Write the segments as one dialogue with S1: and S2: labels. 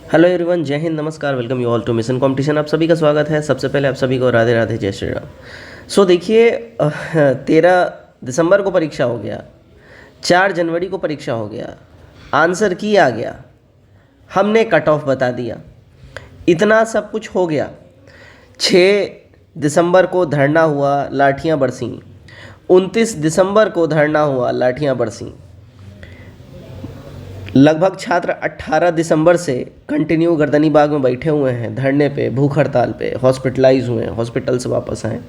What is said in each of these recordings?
S1: Hello everyone, जय हिंद, नमस्कार, welcome you all to mission competition. आप सभी का स्वागत है। सबसे पहले आप सभी को राधे राधे, जय श्री राम। देखिए, 13 दिसंबर को परीक्षा हो गया, 4 जनवरी को परीक्षा हो गया, आंसर की आ गया, हमने कट ऑफ बता दिया, इतना सब कुछ हो गया। 6 दिसंबर को धरना हुआ, लाठियाँ बरसीं। 29 दिसंबर को धरना हुआ, लाठियाँ बरसीं। लगभग छात्र 18 दिसंबर से कंटिन्यू गर्दनी बाग में बैठे हुए हैं, धरने पे, भूख हड़ताल पे, हॉस्पिटलाइज हुए हैं, हॉस्पिटल से वापस आए।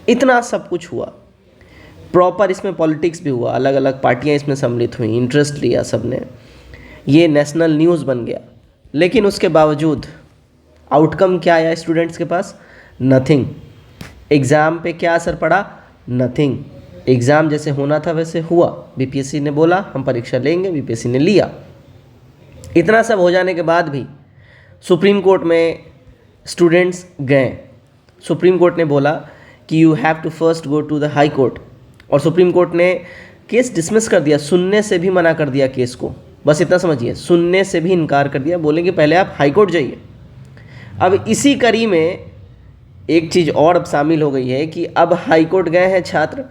S1: इतना सब कुछ हुआ। प्रॉपर इसमें पॉलिटिक्स भी हुआ, अलग अलग पार्टियां इसमें सम्मिलित हुई, इंटरेस्ट लिया सबने, ये नेशनल न्यूज़ बन गया। लेकिन उसके बावजूद आउटकम क्या आया स्टूडेंट्स के पास? नथिंग। एग्ज़ाम पे क्या असर पड़ा? नथिंग। एग्ज़ाम जैसे होना था वैसे हुआ। बीपीएससी ने बोला हम परीक्षा लेंगे, बीपीएससी ने लिया। इतना सब हो जाने के बाद भी सुप्रीम कोर्ट में स्टूडेंट्स गए। सुप्रीम कोर्ट ने बोला कि you have to first go to the high court, और सुप्रीम कोर्ट ने केस डिसमिस कर दिया, सुनने से भी मना कर दिया केस को। बस इतना समझिए, सुनने से भी इनकार कर दिया, बोलेंगे पहले आप हाई कोर्ट जाइए। अब इसी कड़ी में एक चीज़ और अब शामिल हो गई है कि अब हाई कोर्ट गए हैं छात्र,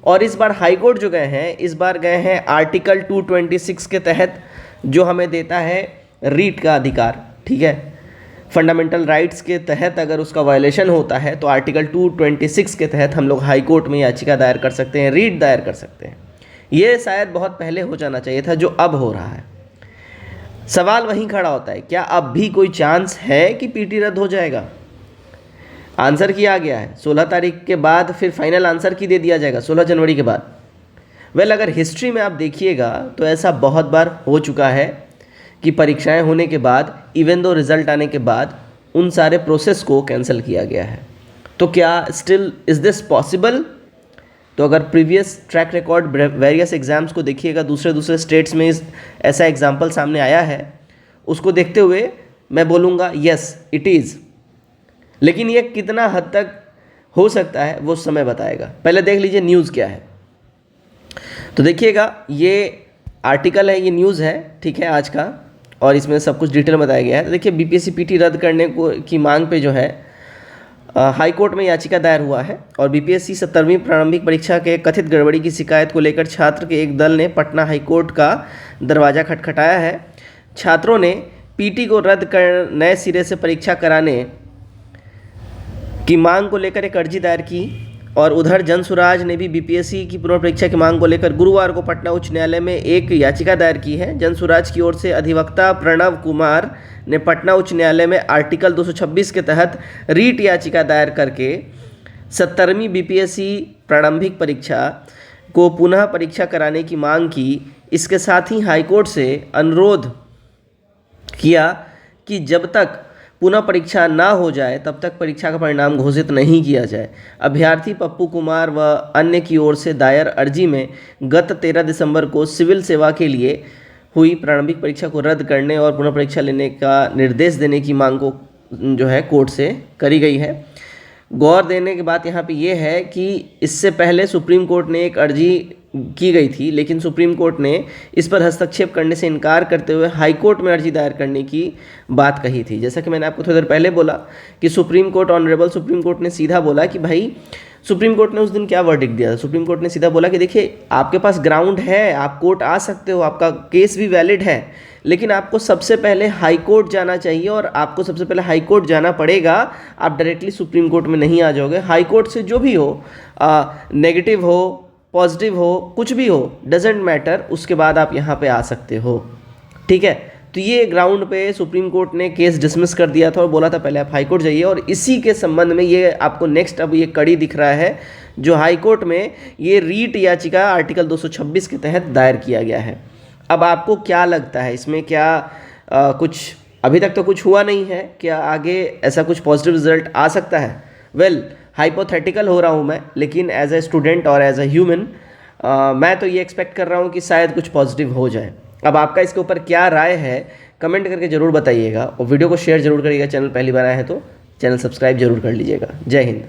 S1: और इस बार हाई कोर्ट जो गए हैं, इस बार गए हैं आर्टिकल 226 के तहत, जो हमें देता है रीट का अधिकार। ठीक है, फंडामेंटल राइट्स के तहत अगर उसका वायलेशन होता है तो आर्टिकल 226 के तहत हम लोग हाई कोर्ट में याचिका दायर कर सकते हैं, रीट दायर कर सकते हैं। ये शायद बहुत पहले हो जाना चाहिए था, जो अब हो रहा है। सवाल वहीं खड़ा होता है, क्या अब भी कोई चांस है कि पीटी रद्द हो जाएगा? आंसर की आ गया है, 16 तारीख के बाद फिर फाइनल आंसर की दे दिया जाएगा, 16 जनवरी के बाद। अगर हिस्ट्री में आप देखिएगा तो ऐसा बहुत बार हो चुका है कि परीक्षाएं होने के बाद, इवन दो रिजल्ट आने के बाद, उन सारे प्रोसेस को कैंसिल किया गया है। तो क्या स्टिल इज दिस पॉसिबल? तो अगर previous track record various exams को देखिएगा, दूसरे स्टेट्स में ऐसा एग्जाम्पल सामने आया है, उसको देखते हुए मैं बोलूँगा यस इट इज़। लेकिन ये कितना हद तक हो सकता है वो समय बताएगा। पहले देख लीजिए न्यूज़ क्या है। तो देखिएगा, ये आर्टिकल है, ये न्यूज़ है, ठीक है, आज का, और इसमें सब कुछ डिटेल बताया गया है। तो देखिए, बीपीएससी पीटी रद्द करने की मांग पे जो है हाई कोर्ट में याचिका दायर हुआ है, और बीपीएससी 17वीं प्रारंभिक परीक्षा के कथित गड़बड़ी की शिकायत को लेकर छात्र के एक दल ने पटना हाई कोर्ट का दरवाज़ा खटखटाया है। छात्रों ने पीटी को रद्द कर नए सिरे से परीक्षा कराने की मांग को लेकर एक अर्जी दायर की, और उधर जनसुराज ने भी बीपीएससी की पुनर्परीक्षा की मांग को लेकर गुरुवार को पटना उच्च न्यायालय में एक याचिका दायर की है। जनसुराज की ओर से अधिवक्ता प्रणव कुमार ने पटना उच्च न्यायालय में आर्टिकल 226 के तहत रीट याचिका दायर करके 17वीं बीपीएससी प्रारंभिक परीक्षा को पुनः परीक्षा कराने की मांग की। इसके साथ ही हाईकोर्ट से अनुरोध किया कि जब तक पुनः परीक्षा ना हो जाए तब तक परीक्षा का परिणाम घोषित नहीं किया जाए। अभ्यर्थी पप्पू कुमार व अन्य की ओर से दायर अर्जी में गत 13 दिसंबर को सिविल सेवा के लिए हुई प्रारंभिक परीक्षा को रद्द करने और पुनः परीक्षा लेने का निर्देश देने की मांग को जो है कोर्ट से करी गई है। गौर देने की बात यहाँ पे ये है कि इससे पहले सुप्रीम कोर्ट ने एक अर्जी की गई थी, लेकिन सुप्रीम कोर्ट ने इस पर हस्तक्षेप करने से इनकार करते हुए हाई कोर्ट में अर्जी दायर करने की बात कही थी। जैसा कि मैंने आपको थोड़ी देर पहले बोला कि supreme court, honourable supreme court ने सीधा बोला कि भाई, सुप्रीम कोर्ट ने उस दिन क्या वर्डिक्ट दिया था? सुप्रीम कोर्ट ने सीधा बोला कि देखिए, आपके पास ग्राउंड है, आप कोर्ट आ सकते हो, आपका केस भी वैलिड है, लेकिन आपको सबसे पहले हाई कोर्ट जाना चाहिए, और आपको सबसे पहले हाई कोर्ट जाना पड़ेगा। आप डायरेक्टली सुप्रीम कोर्ट में नहीं आ जाओगे। हाई कोर्ट से जो भी हो, नेगेटिव हो, पॉजिटिव हो, कुछ भी हो, डजेंट मैटर, उसके बाद आप यहाँ पे आ सकते हो। ठीक है, तो ये ग्राउंड पे सुप्रीम कोर्ट ने केस डिसमिस कर दिया था और बोला था पहले आप हाई कोर्ट जाइए। और इसी के संबंध में ये आपको नेक्स्ट अब ये कड़ी दिख रहा है, जो हाई कोर्ट में ये रीट याचिका आर्टिकल 226 के तहत दायर किया गया है। अब आपको क्या लगता है इसमें? क्या कुछ अभी तक तो कुछ हुआ नहीं है, क्या आगे ऐसा कुछ पॉजिटिव रिजल्ट आ सकता है? हाइपोथेटिकल हो रहा हूँ मैं, लेकिन एज ए स्टूडेंट और एज ए ह्यूमन मैं तो ये एक्सपेक्ट कर रहा हूँ कि शायद कुछ पॉजिटिव हो जाए। अब आपका इसके ऊपर क्या राय है, कमेंट करके ज़रूर बताइएगा, और वीडियो को शेयर जरूर करिएगा। चैनल पहली बार आए हैं तो चैनल सब्सक्राइब जरूर कर लीजिएगा। जय हिंद।